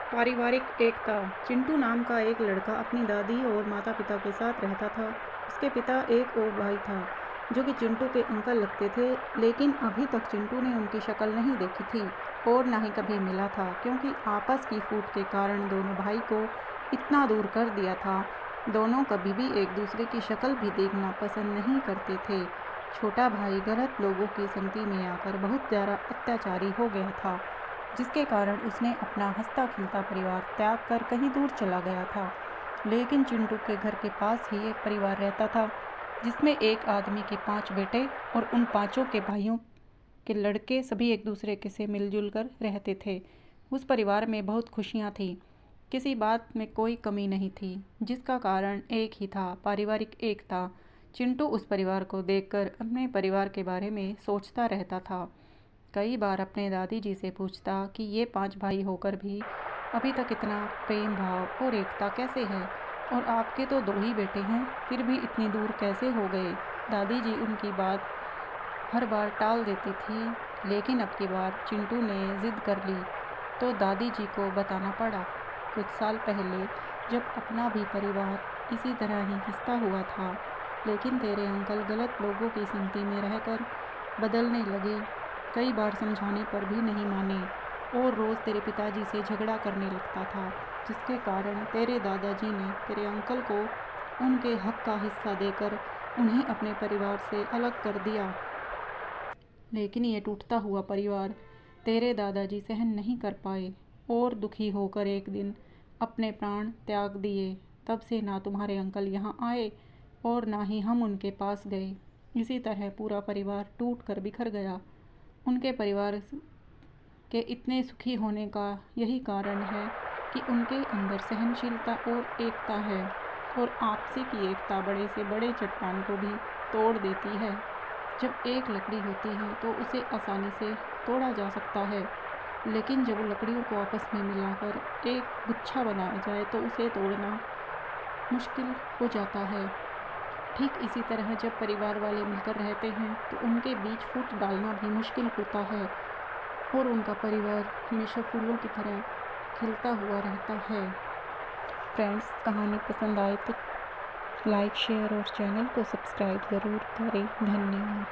पारिवारिक एकता। चिंटू नाम का एक लड़का अपनी दादी और माता पिता के साथ रहता था। उसके पिता एक और भाई था जो कि चिंटू के अंकल लगते थे, लेकिन अभी तक चिंटू ने उनकी शक्ल नहीं देखी थी और ना ही कभी मिला था, क्योंकि आपस की फूट के कारण दोनों भाई को इतना दूर कर दिया था। दोनों कभी भी एक दूसरे की शक्ल भी देखना पसंद नहीं करते थे। छोटा भाई गलत लोगों की संगति में आकर बहुत ज़्यादा अत्याचारी हो गया था, जिसके कारण उसने अपना हंसता खिलता परिवार त्याग कर कहीं दूर चला गया था। लेकिन चिंटू के घर के पास ही एक परिवार रहता था, जिसमें एक आदमी के 5 बेटे और उन पांचों के भाइयों के लड़के सभी एक दूसरे के से मिलजुल कर रहते थे। उस परिवार में बहुत खुशियाँ थीं, किसी बात में कोई कमी नहीं थी, जिसका कारण एक ही था, पारिवारिक एकता। चिंटू उस परिवार को देखकर अपने परिवार के बारे में सोचता रहता था। कई बार अपने दादी जी से पूछता कि ये 5 भाई होकर भी अभी तक इतना प्रेम भाव और एकता कैसे है, और आपके तो 2 ही बेटे हैं, फिर भी इतनी दूर कैसे हो गए। दादी जी उनकी बात हर बार टाल देती थी, लेकिन अब की बार चिंटू ने ज़िद कर ली तो दादी जी को बताना पड़ा। कुछ साल पहले जब अपना भी परिवार इसी तरह ही हंसता हुआ था, लेकिन तेरे अंकल गलत लोगों की संगति में रहकर बदलने लगे। कई बार समझाने पर भी नहीं माने और रोज़ तेरे पिताजी से झगड़ा करने लगता था, जिसके कारण तेरे दादाजी ने तेरे अंकल को उनके हक का हिस्सा देकर उन्हें अपने परिवार से अलग कर दिया। लेकिन ये टूटता हुआ परिवार तेरे दादाजी सहन नहीं कर पाए और दुखी होकर एक दिन अपने प्राण त्याग दिए। तब से ना तुम्हारे अंकल यहाँ आए और ना ही हम उनके पास गए। इसी तरह पूरा परिवार टूट कर बिखर गया। उनके परिवार के इतने सुखी होने का यही कारण है कि उनके अंदर सहनशीलता और एकता है, और आपसी की एकता बड़े से बड़े चट्टान को भी तोड़ देती है। जब एक लकड़ी होती है तो उसे आसानी से तोड़ा जा सकता है, लेकिन जब लकड़ियों को आपस में मिलाकर एक गुच्छा बनाया जाए तो उसे तोड़ना मुश्किल हो जाता है। ठीक इसी तरह जब परिवार वाले मिलकर रहते हैं तो उनके बीच फूट डालना भी मुश्किल होता है, और उनका परिवार हमेशा फूलों की तरह खिलता हुआ रहता है। फ्रेंड्स, कहानी पसंद आए तो लाइक, शेयर और चैनल को सब्सक्राइब ज़रूर करें। धन्यवाद।